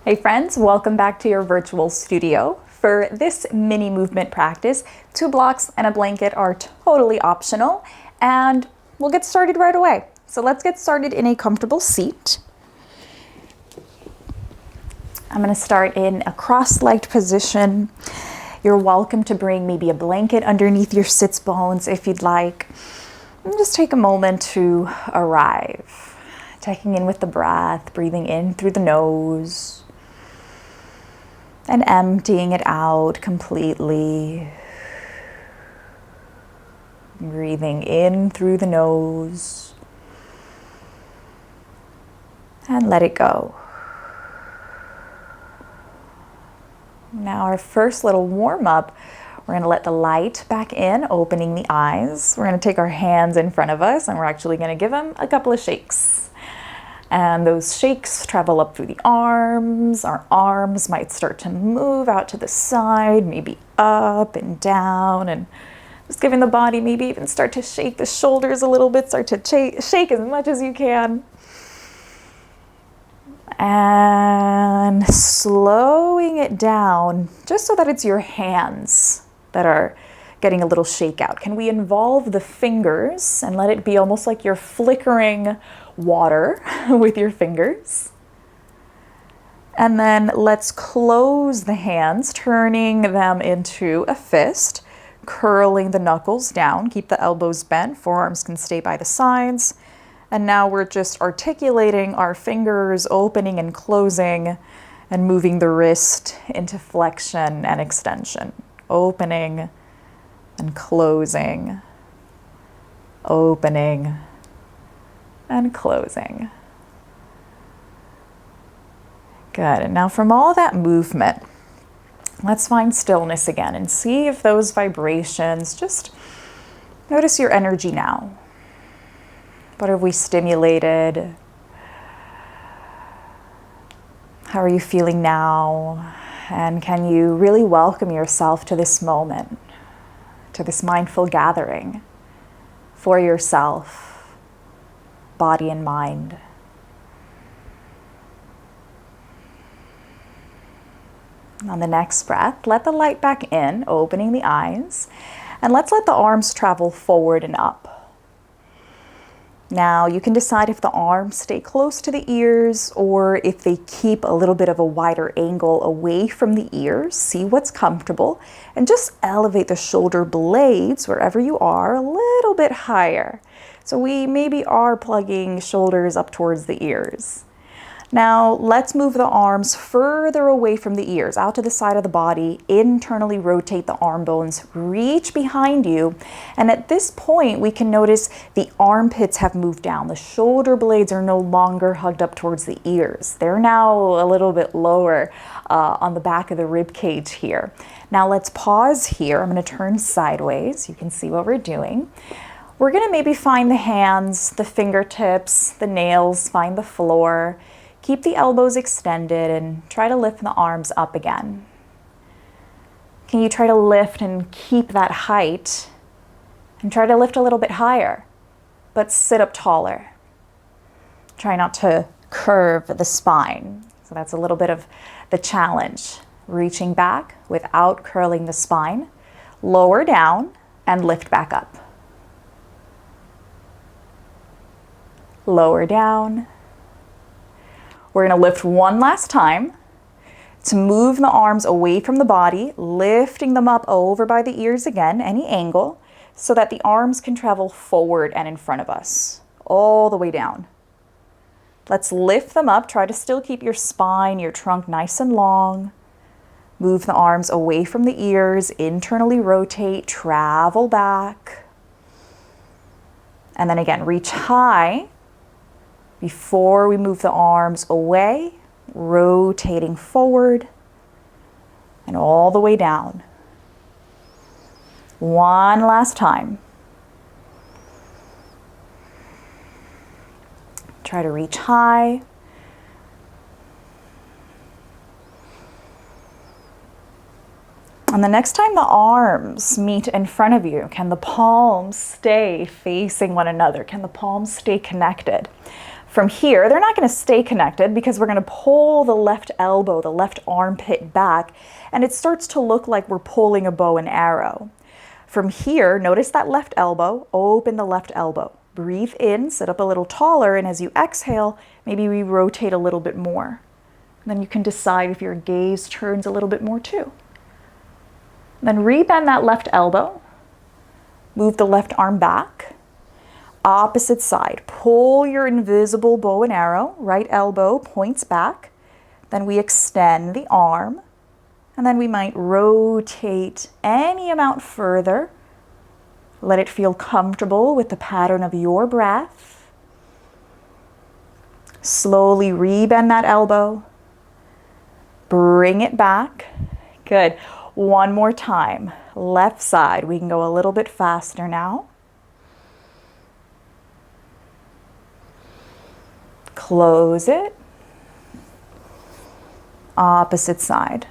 Hey friends, welcome back to your virtual studio. For this mini movement practice, 2 blocks and a blanket are totally optional, and we'll get started right away. So let's get started in a comfortable seat. I'm going to start in a cross-legged position. You're welcome to bring maybe a blanket underneath your sits bones if you'd like. And just take a moment to arrive. Checking in with the breath, breathing in through the nose and emptying it out completely. Breathing in through the nose and let it go. Now our first little warm-up, we're going to let the light back in, opening the eyes. We're going to take our hands in front of us and we're actually going to give them a couple of shakes. And those shakes travel up through the arms. Our arms might start to move out to the side, maybe up and down, and just giving the body maybe even start to shake the shoulders a little bit, start to shake as much as you can. And slowing it down just so that it's your hands that are getting a little shake out. Can we involve the fingers and let it be almost like you're flickering water with your fingers? And then let's close the hands, turning them into a fist, curling the knuckles down, keep the elbows bent, forearms can stay by the sides. And now we're just articulating our fingers, opening and closing, and moving the wrist into flexion and extension. Opening and closing, opening and closing. Good. And now from all that movement, let's find stillness again and see if those vibrations, just notice your energy now. What have we stimulated? How are you feeling now? And can you really welcome yourself to this moment, to this mindful gathering for yourself, body and mind? On the next breath, let the light back in, opening the eyes, and let's let the arms travel forward and up. Now you can decide if the arms stay close to the ears or if they keep a little bit of a wider angle away from the ears. See what's comfortable and just elevate the shoulder blades wherever you are a little bit higher. So we maybe are plugging shoulders up towards the ears. Now let's move the arms further away from the ears, out to the side of the body, internally rotate the arm bones, reach behind you. And at this point, we can notice the armpits have moved down. The shoulder blades are no longer hugged up towards the ears. They're now a little bit lower on the back of the rib cage here. Now let's pause here. I'm going to turn sideways. You can see what we're doing. We're going to maybe find the hands, the fingertips, the nails, find the floor. Keep the elbows extended and try to lift the arms up again. Can you try to lift and keep that height and try to lift a little bit higher, but sit up taller. Try not to curve the spine. So that's a little bit of the challenge. Reaching back without curling the spine, lower down and lift back up. Lower down. We're going to lift one last time to move the arms away from the body, lifting them up over by the ears again, any angle, so that the arms can travel forward and in front of us, all the way down. Let's lift them up. Try to still keep your spine, your trunk nice and long. Move the arms away from the ears, internally rotate, travel back. And then again, reach high. Before we move the arms away, rotating forward and all the way down. One last time. Try to reach high. And the next time the arms meet in front of you, can the palms stay facing one another? Can the palms stay connected? From here, they're not going to stay connected because we're going to pull the left elbow, the left armpit back, and it starts to look like we're pulling a bow and arrow. From here, notice that left elbow, open the left elbow. Breathe in, sit up a little taller, and as you exhale, maybe we rotate a little bit more. And then you can decide if your gaze turns a little bit more too. Then rebend that left elbow, move the left arm back. Opposite side, pull your invisible bow and arrow, right elbow points back, then we extend the arm, and then we might rotate any amount further. Let it feel comfortable with the pattern of your breath. Slowly rebend that elbow, bring it back. Good. One more time, left side. We can go a little bit faster now. Close it. Opposite side.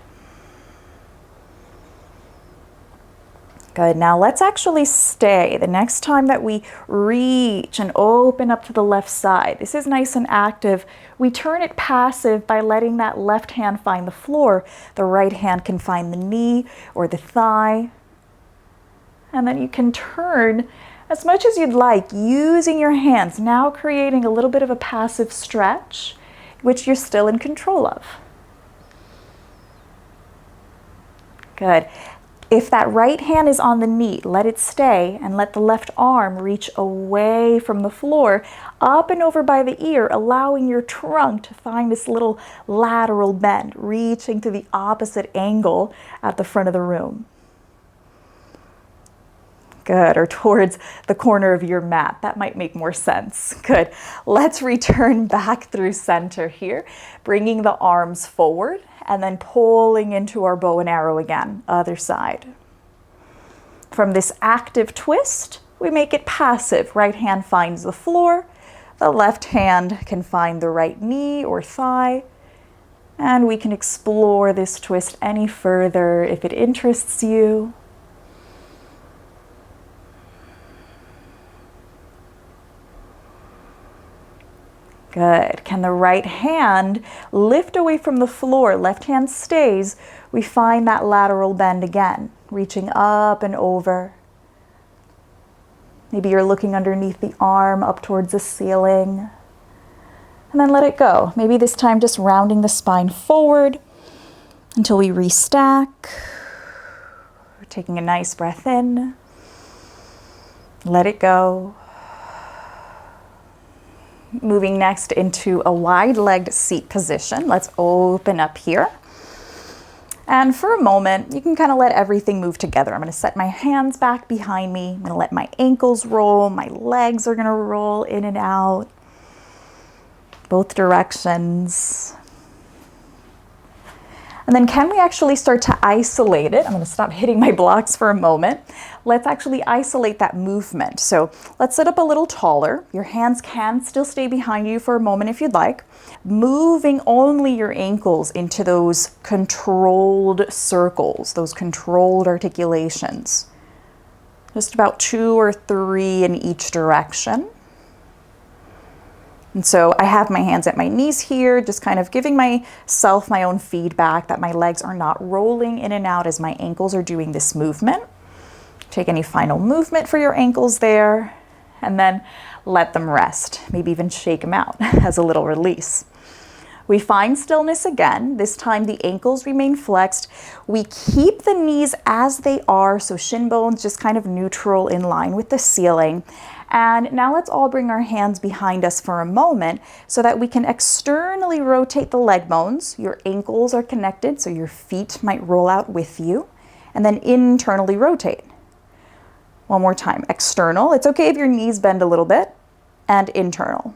Good. Now let's actually stay. The next time that we reach and open up to the left side, this is nice and active. We turn it passive by letting that left hand find the floor. The right hand can find the knee or the thigh. And then you can turn as much as you'd like, using your hands, now creating a little bit of a passive stretch, which you're still in control of. Good. If that right hand is on the knee, let it stay and let the left arm reach away from the floor, up and over by the ear, allowing your trunk to find this little lateral bend, reaching to the opposite angle at the front of the room. Good, or towards the corner of your mat. That might make more sense. Good. Let's return back through center here, bringing the arms forward and then pulling into our bow and arrow again, other side. From this active twist, we make it passive. Right hand finds the floor, the left hand can find the right knee or thigh, and we can explore this twist any further if it interests you. Good. Can the right hand lift away from the floor? Left hand stays. We find that lateral bend again, reaching up and over. Maybe you're looking underneath the arm up towards the ceiling. And then let it go. Maybe this time just rounding the spine forward until we restack. Taking a nice breath in. Let it go. Moving next into a wide-legged seat position. Let's open up here. And for a moment, you can kind of let everything move together. I'm going to set my hands back behind me. I'm going to let my ankles roll. My legs are going to roll in and out, both directions. And then can we actually start to isolate it? I'm going to stop hitting my blocks for a moment. Let's actually isolate that movement. So let's sit up a little taller. Your hands can still stay behind you for a moment if you'd like. Moving only your ankles into those controlled circles, those controlled articulations. Just about 2 or 3 in each direction. And so I have my hands at my knees here, just kind of giving myself my own feedback that my legs are not rolling in and out as my ankles are doing this movement. Take any final movement for your ankles there, and then let them rest. Maybe even shake them out as a little release. We find stillness again. This time the ankles remain flexed. We keep the knees as they are, so shin bones just kind of neutral in line with the ceiling. And now let's all bring our hands behind us for a moment so that we can externally rotate the leg bones. Your ankles are connected, so your feet might roll out with you. And then internally rotate. One more time. External. It's okay if your knees bend a little bit. And internal.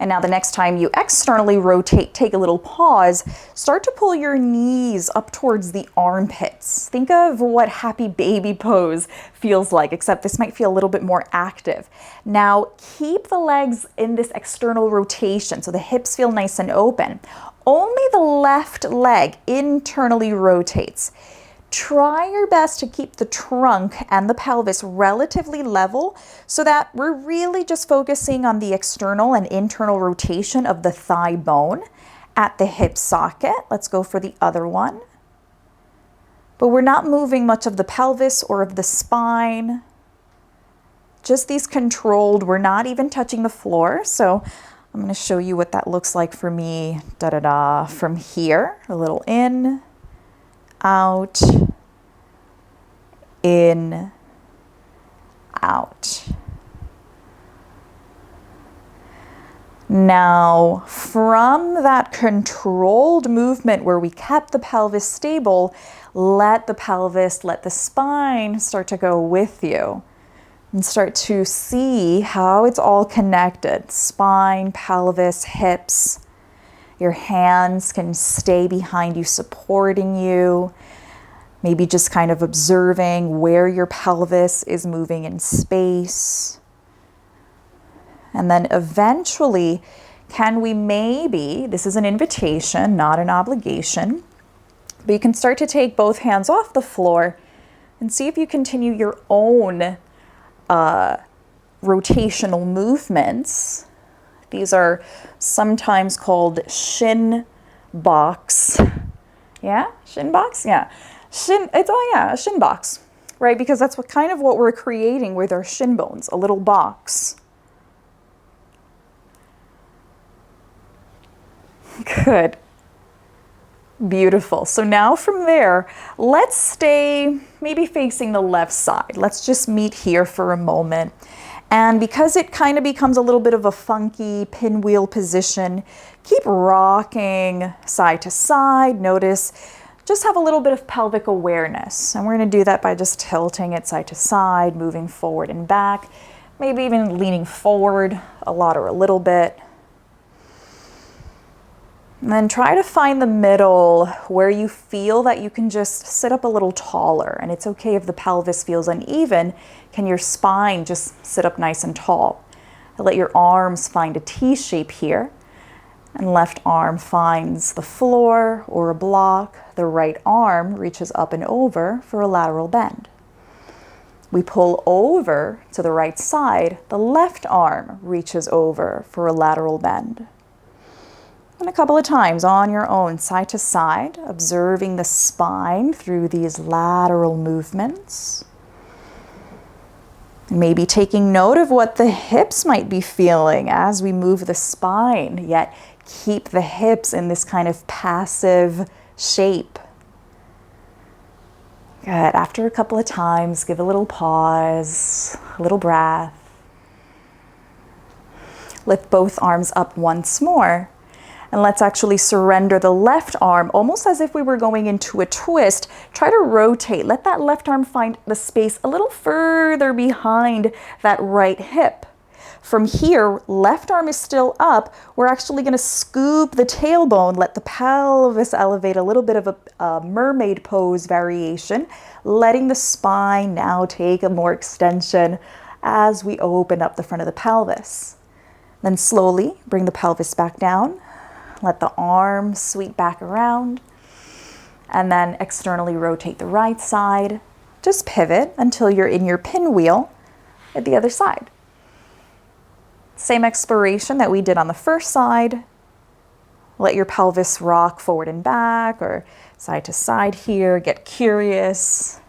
And now the next time you externally rotate, take a little pause, start to pull your knees up towards the armpits. Think of what happy baby pose feels like, except this might feel a little bit more active. Now keep the legs in this external rotation so the hips feel nice and open. Only the left leg internally rotates. Try your best to keep the trunk and the pelvis relatively level so that we're really just focusing on the external and internal rotation of the thigh bone at the hip socket. Let's go for the other one. But we're not moving much of the pelvis or of the spine. Just these controlled, we're not even touching the floor. So I'm going to show you what that looks like for me. From here, a little in, out, in, out. Now, from that controlled movement where we kept the pelvis stable, let the pelvis, let the spine start to go with you and start to see how it's all connected. Spine, pelvis, hips. Your hands can stay behind you, supporting you. Maybe just kind of observing where your pelvis is moving in space. And then eventually, can we maybe, this is an invitation, not an obligation, but you can start to take both hands off the floor and see if you continue your own rotational movements. These are sometimes called shin box. Yeah, shin box? Yeah. A shin box, right? Because that's what we're creating with our shin bones, a little box. Good. Beautiful. So now from there, let's stay maybe facing the left side. Let's just meet here for a moment. And because it kind of becomes a little bit of a funky pinwheel position, keep rocking side to side. Notice, just have a little bit of pelvic awareness. And we're going to do that by just tilting it side to side, moving forward and back, maybe even leaning forward a lot or a little bit. And then try to find the middle where you feel that you can just sit up a little taller. And it's okay if the pelvis feels uneven. Can your spine just sit up nice and tall? Let your arms find a T shape here. And left arm finds the floor or a block. The right arm reaches up and over for a lateral bend. We pull over to the right side. The left arm reaches over for a lateral bend. And a couple of times on your own, side to side, observing the spine through these lateral movements. And maybe taking note of what the hips might be feeling as we move the spine, yet keep the hips in this kind of passive shape. Good. After a couple of times, give a little pause, a little breath. Lift both arms up once more. And let's actually surrender the left arm, almost as if we were going into a twist. Try to rotate. Let that left arm find the space a little further behind that right hip. From here, left arm is still up. We're actually going to scoop the tailbone, let the pelvis elevate, a little bit of a mermaid pose variation, letting the spine now take a more extension as we open up the front of the pelvis. Then slowly bring the pelvis back down. Let the arms sweep back around, and then externally rotate the right side. Just pivot until you're in your pinwheel at the other side. Same exploration that we did on the first side. Let your pelvis rock forward and back or side to side here. Get curious.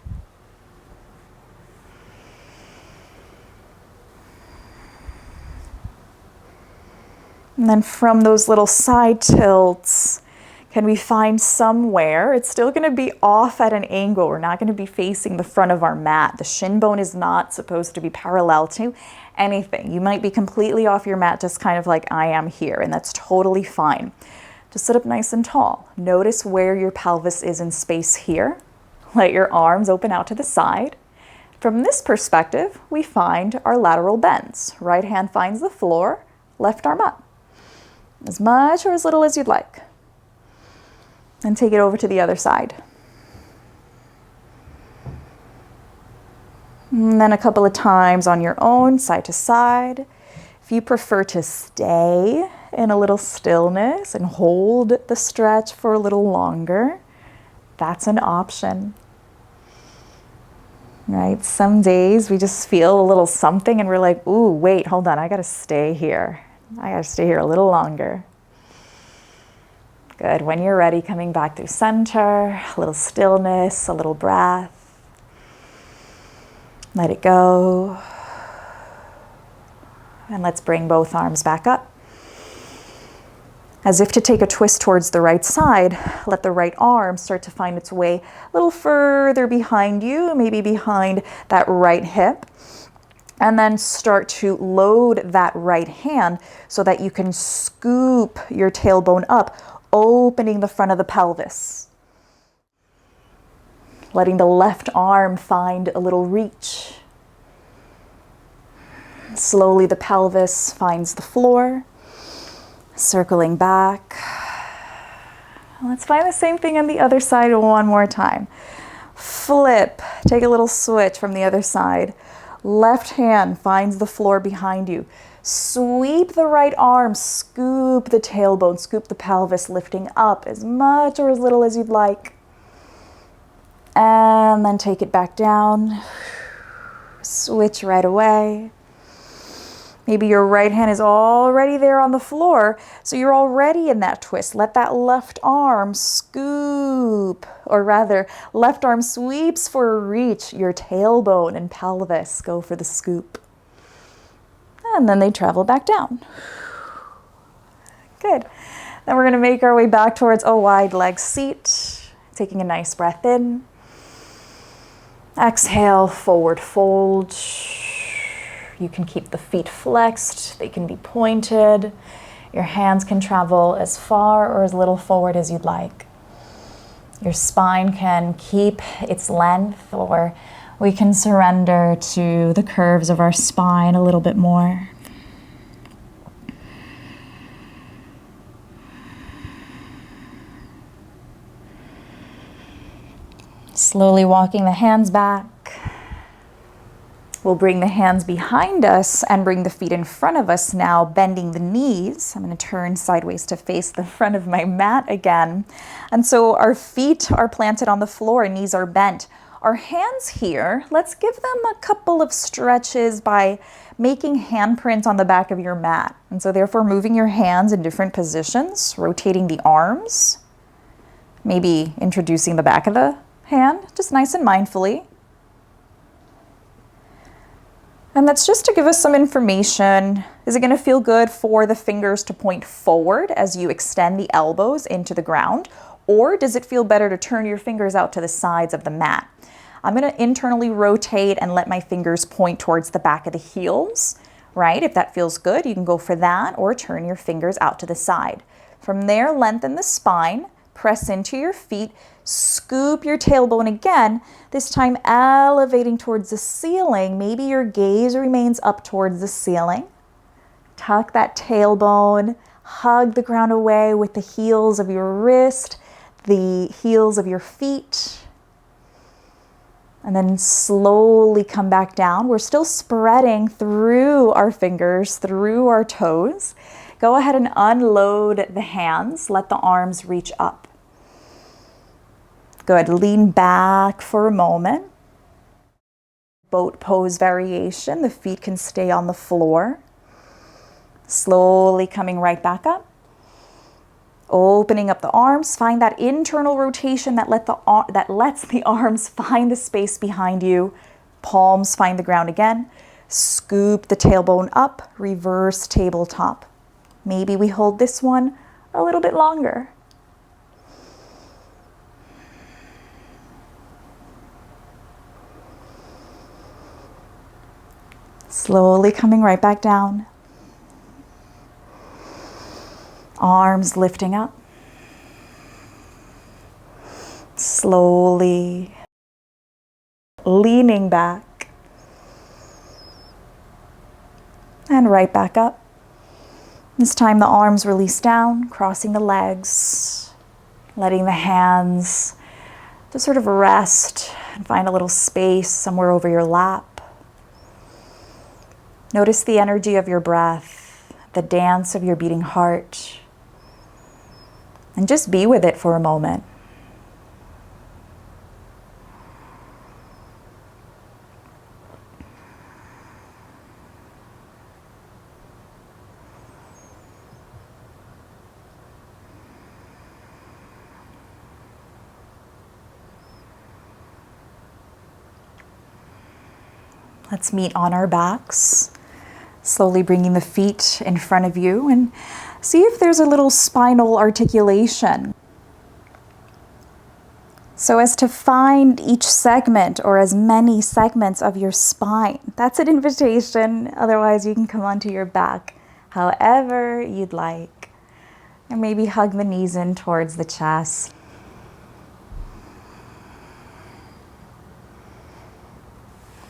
And then from those little side tilts, can we find somewhere? It's still going to be off at an angle. We're not going to be facing the front of our mat. The shin bone is not supposed to be parallel to anything. You might be completely off your mat, just kind of like I am here, and that's totally fine. Just sit up nice and tall. Notice where your pelvis is in space here. Let your arms open out to the side. From this perspective, we find our lateral bends. Right hand finds the floor, left arm up. As much or as little as you'd like. And take it over to the other side. And then a couple of times on your own, side to side. If you prefer to stay in a little stillness and hold the stretch for a little longer, that's an option. right? Some days we just feel a little something and we're like, ooh, wait, hold on, I gotta stay here. I gotta stay here a little longer. Good. When you're ready, coming back through center, a little stillness, a little breath. Let it go. And let's bring both arms back up. As if to take a twist towards the right side, let the right arm start to find its way a little further behind you, maybe behind that right hip. And then start to load that right hand so that you can scoop your tailbone up, opening the front of the pelvis. Letting the left arm find a little reach. Slowly the pelvis finds the floor. Circling back. Let's find the same thing on the other side one more time. Flip, take a little switch from the other side. Left hand finds the floor behind you. Sweep the right arm, scoop the tailbone, scoop the pelvis, lifting up as much or as little as you'd like. And then take it back down. Switch right away. Maybe your right hand is already there on the floor, so you're already in that twist. Let that left arm scoop, or rather, left arm sweeps for a reach. Your tailbone and pelvis go for the scoop. And then they travel back down. Good. Then we're going to make our way back towards a wide leg seat. Taking a nice breath in. Exhale, forward fold. You can keep the feet flexed, they can be pointed. Your hands can travel as far or as little forward as you'd like. Your spine can keep its length, or we can surrender to the curves of our spine a little bit more. Slowly walking the hands back. We'll bring the hands behind us and bring the feet in front of us now, bending the knees. I'm going to turn sideways to face the front of my mat again. And so our feet are planted on the floor, knees are bent. Our hands here, let's give them a couple of stretches by making handprints on the back of your mat. And so therefore moving your hands in different positions, rotating the arms, maybe introducing the back of the hand, just nice and mindfully. And that's just to give us some information. Is it going to feel good for the fingers to point forward as you extend the elbows into the ground? Or does it feel better to turn your fingers out to the sides of the mat? I'm going to internally rotate and let my fingers point towards the back of the heels, right? If that feels good, you can go for that, or turn your fingers out to the side. From there, lengthen the spine, press into your feet, scoop your tailbone again, this time elevating towards the ceiling. Maybe your gaze remains up towards the ceiling. Tuck that tailbone, hug the ground away with the heels of your wrist, the heels of your feet. And then slowly come back down. We're still spreading through our fingers, through our toes. Go ahead and unload the hands. Let the arms reach up. Good. Lean back for a moment. Boat pose variation. The feet can stay on the floor. Slowly coming right back up. Opening up the arms. Find that internal rotation that lets the arms find the space behind you. Palms find the ground again. Scoop the tailbone up. Reverse tabletop. Maybe we hold this one a little bit longer. Slowly coming right back down. Arms lifting up. Slowly leaning back. And right back up. This time the arms release down, crossing the legs, letting the hands just sort of rest and find a little space somewhere over your lap. Notice the energy of your breath, the dance of your beating heart, and just be with it for a moment. Let's meet on our backs, slowly bringing the feet in front of you and see if there's a little spinal articulation. So as to find each segment or as many segments of your spine. That's an invitation. Otherwise, you can come onto your back however you'd like. And maybe hug the knees in towards the chest.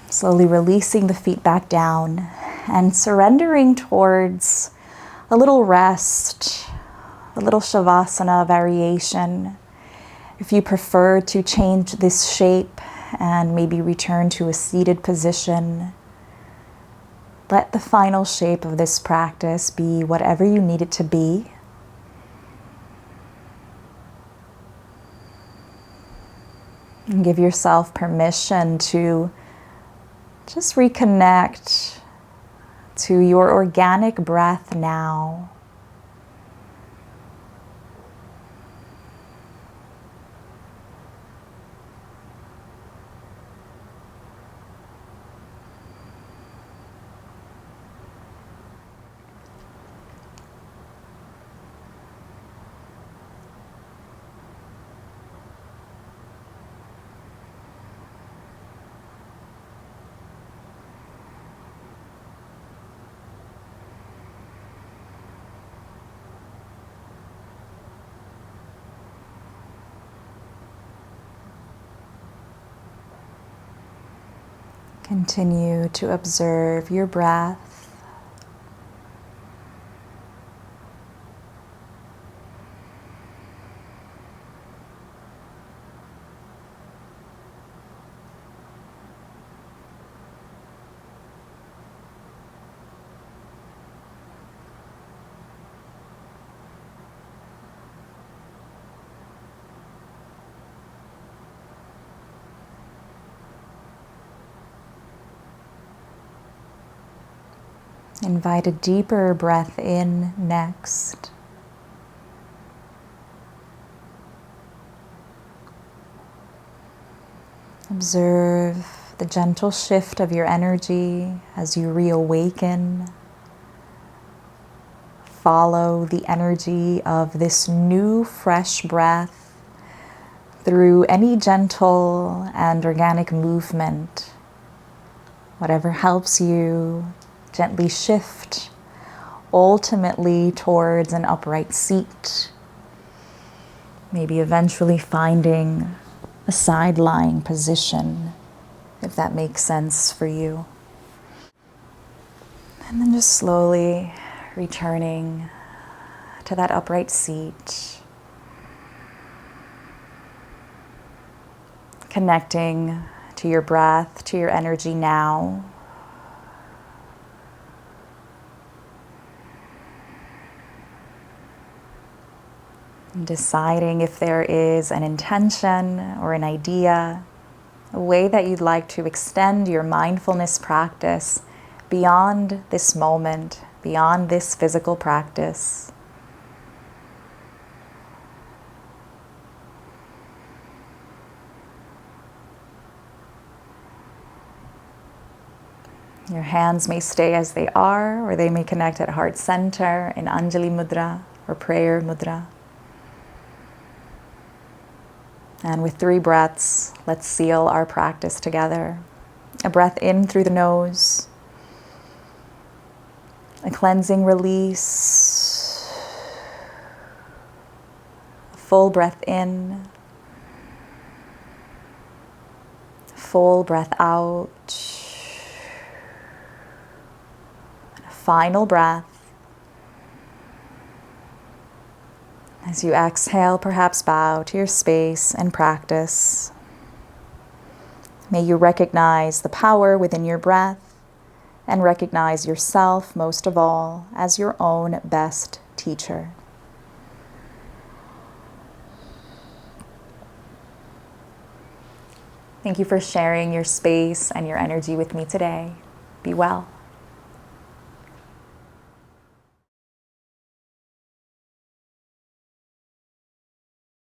Slowly releasing the feet back down and surrendering towards a little rest, a little Shavasana variation. If you prefer to change this shape and maybe return to a seated position, let the final shape of this practice be whatever you need it to be. And give yourself permission to just reconnect to your organic breath now. Continue to observe your breath. Invite a deeper breath in next. Observe the gentle shift of your energy as you reawaken. Follow the energy of this new, fresh breath through any gentle and organic movement. Whatever helps you gently shift, ultimately towards an upright seat. Maybe eventually finding a side lying position, if that makes sense for you. And then just slowly returning to that upright seat. Connecting to your breath, to your energy now. Deciding if there is an intention or an idea, a way that you'd like to extend your mindfulness practice beyond this moment, beyond this physical practice. Your hands may stay as they are, or they may connect at heart center in Anjali Mudra or prayer mudra. And with 3 breaths, let's seal our practice together. A breath in through the nose, a cleansing release, a full breath in, full breath out, and a final breath. As you exhale, perhaps bow to your space and practice. May you recognize the power within your breath and recognize yourself, most of all, as your own best teacher. Thank you for sharing your space and your energy with me today. Be well.